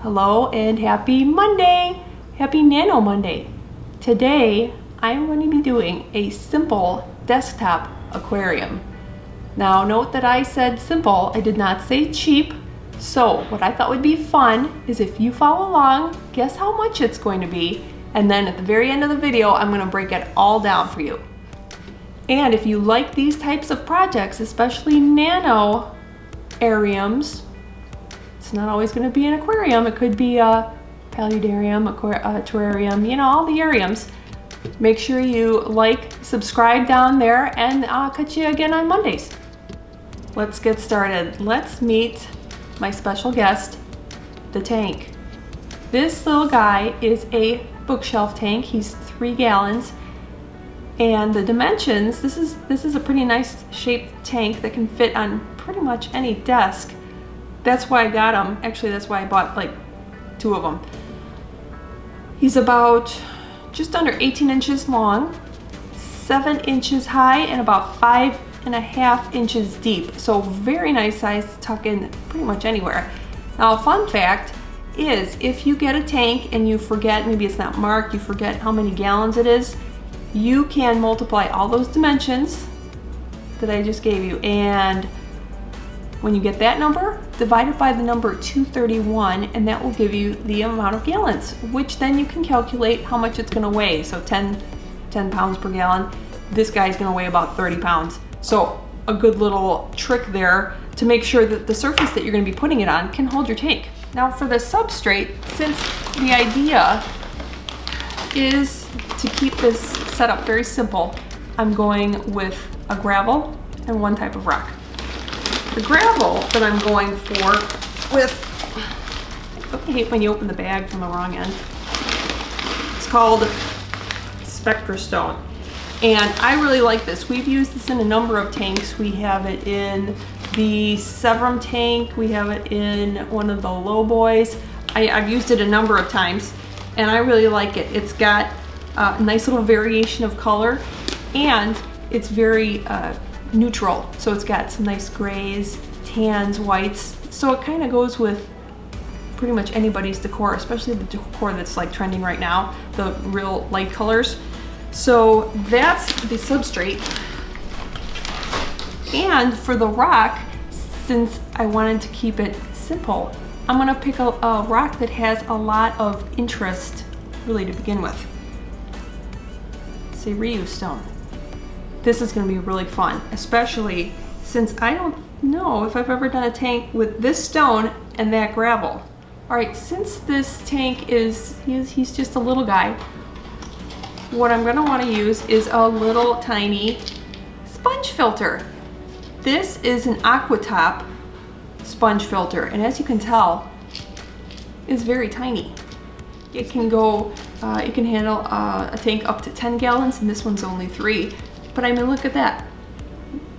Hello and happy Monday! Happy Nano Monday! Today I'm going to be doing a simple desktop aquarium. Now note that I said simple, I did not say cheap. So what I thought would be fun is if you follow along, guess how much it's going to be, and then at the very end of the video I'm going to break it all down for you. And if you like these types of projects, especially nano ariums, it's not always going to be an aquarium. It could be a paludarium, a terrarium, you know, all the ariums. Make sure you like, subscribe down there, and I'll catch you again on Mondays. Let's get started. Let's meet my special guest, the tank. This little guy is a bookshelf tank. He's 3 gallons. And the dimensions, this is a pretty nice shaped tank that can fit on pretty much any desk. That's why I got him. Actually, that's why I bought like 2 of them. He's about just under 18 inches long, 7 inches high, and about 5.5 inches deep. So very nice size to tuck in pretty much anywhere. Now, a fun fact is if you get a tank and you forget, maybe it's not marked, you forget how many gallons it is, you can multiply all those dimensions that I just gave you, and when you get that number, divide it by the number 231, and that will give you the amount of gallons, which then you can calculate how much it's gonna weigh. So 10 pounds per gallon. This guy's gonna weigh about 30 pounds. So a good little trick there to make sure that the surface that you're gonna be putting it on can hold your tank. Now for the substrate, since the idea is to keep this setup very simple, I'm going with a gravel and 1 type of rock. The gravel that I'm going for with, I hate when you open the bag from the wrong end. It's called Spectra Stone. And I really like this. We've used this in a number of tanks. We have it in the Severum tank. We have it in one of the low boys. I've used it a number of times and I really like it. It's got a nice little variation of color and it's very neutral. So it's got some nice grays, tans, whites. So it kind of goes with pretty much anybody's decor, especially the decor that's like trending right now, the real light colors. So that's the substrate. And for the rock, since I wanted to keep it simple, I'm gonna pick a rock that has a lot of interest really to begin with. Say reuse stone. This is going to be really fun, especially since I don't know if I've ever done a tank with this stone and that gravel. All right, since this tank he's just a little guy, what I'm going to want to use is a little tiny sponge filter. This is an Aquatop sponge filter, and as you can tell, it's very tiny. It can go, it can handle a tank up to 10 gallons, and this one's only 3. But I mean, look at that.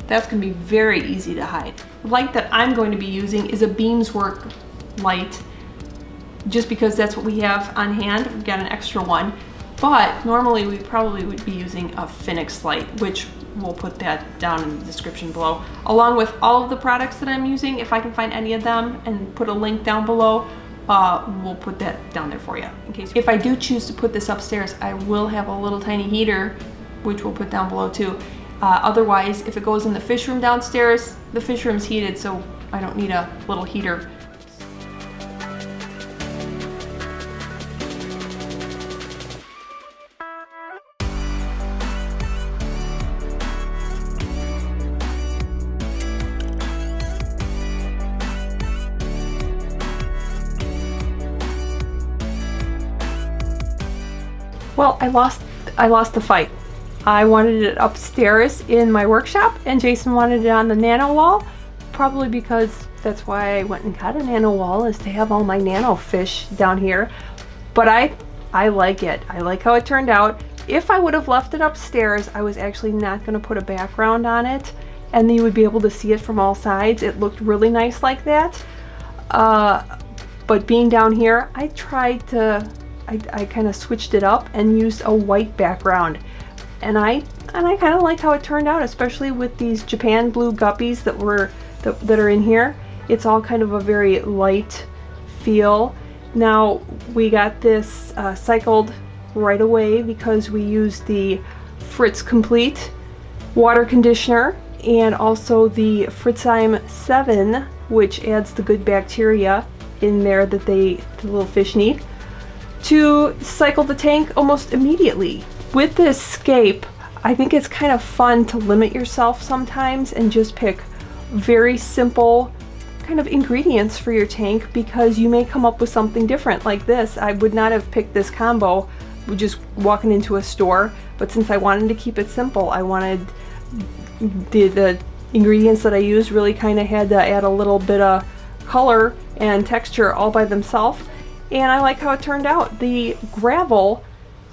That's gonna be very easy to hide. The light that I'm going to be using is a Beamswork light, just because that's what we have on hand. We've got an extra one. But normally we probably would be using a Phoenix light, which we'll put that down in the description below, along with all of the products that I'm using. If I can find any of them and put a link down below, we'll put that down there for you. In case if I do choose to put this upstairs, I will have a little tiny heater, which we'll put down below too. Otherwise, if it goes in the fish room downstairs, the fish room's heated, so I don't need a little heater. Well, I lost the fight. I wanted it upstairs in my workshop, and Jason wanted it on the nano wall, probably because that's why I went and got a nano wall, is to have all my nano fish down here. But I like it. I like how it turned out. If I would have left it upstairs, I was actually not going to put a background on it, and then you would be able to see it from all sides. It looked really nice like that. But being down here, I kind of switched it up and used a white background. And I kind of liked how it turned out, especially with these Japan blue guppies that are in here. It's all kind of a very light feel, Now we got this cycled right away because we used the Fritz Complete water conditioner and also the Fritzime 7, which adds the good bacteria in there that the little fish need, to cycle the tank almost immediately. With this scape, I think it's kind of fun to limit yourself sometimes and just pick very simple kind of ingredients for your tank, because you may come up with something different. Like this, I would not have picked this combo just walking into a store, but since I wanted to keep it simple, I wanted the ingredients that I used really kind of had to add a little bit of color and texture all by themselves, and I like how it turned out. The gravel,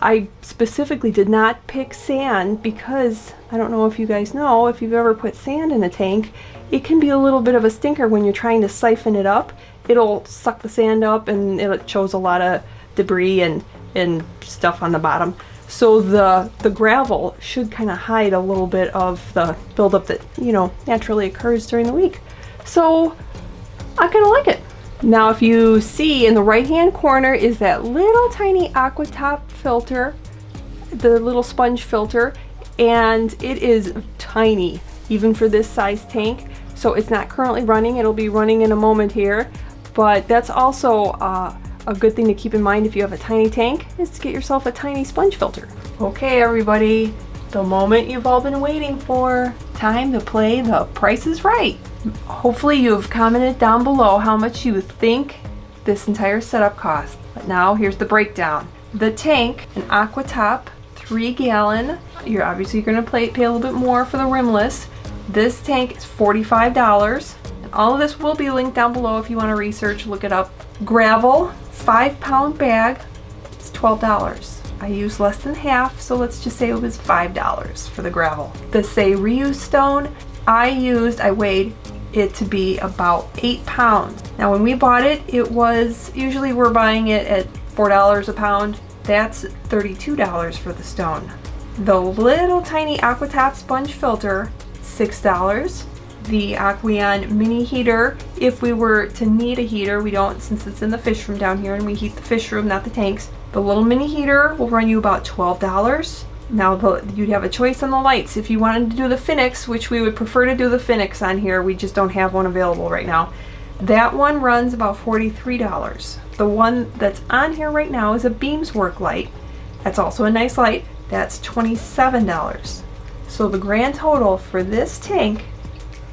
I specifically did not pick sand because I don't know if you guys know, if you've ever put sand in a tank, it can be a little bit of a stinker when you're trying to siphon it up. It'll suck the sand up and it shows a lot of debris and stuff on the bottom. So the gravel should kind of hide a little bit of the buildup that, you know, naturally occurs during the week. So I kind of like it. Now if you see in the right hand corner is that little tiny Aquatop filter, the little sponge filter, and it is tiny even for this size tank. So it's not currently running, it'll be running in a moment here, but that's also a good thing to keep in mind if you have a tiny tank, is to get yourself a tiny sponge filter. Okay everybody, the moment you've all been waiting for. Time to play the Price is Right. Hopefully you've commented down below how much you think this entire setup cost. But now here's the breakdown. The tank, an Aquatop 3 gallon, you're obviously going to pay a little bit more for the rimless. This tank is $45. And all of this will be linked down below if you want to research, look it up. Gravel, 5-pound bag, is $12. I used less than half, so let's just say it was $5 for the gravel. The Say Reuse stone, I weighed it to be about 8 pounds. Now when we bought it, it was, usually we're buying it at $4 a pound. That's $32 for the stone. The little tiny Aquatop sponge filter, $6. The Aquarium mini heater, if we were to need a heater, we don't since it's in the fish room down here and we heat the fish room, not the tanks. The little mini heater will run you about $12. Now you'd have a choice on the lights. If you wanted to do the Phoenix, which we would prefer to do the Phoenix on here, we just don't have one available right now. That one runs about $43. The one that's on here right now is a Beamswork light. That's also a nice light. That's $27. So the grand total for this tank,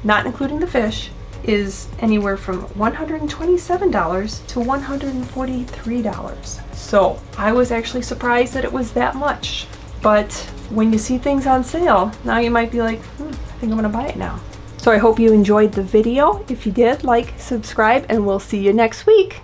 not including the fish, is anywhere from $127 to $143. So I was actually surprised that it was that much. But when you see things on sale, now you might be like, I think I'm gonna buy it now. So I hope you enjoyed the video. If you did, like, subscribe, and we'll see you next week.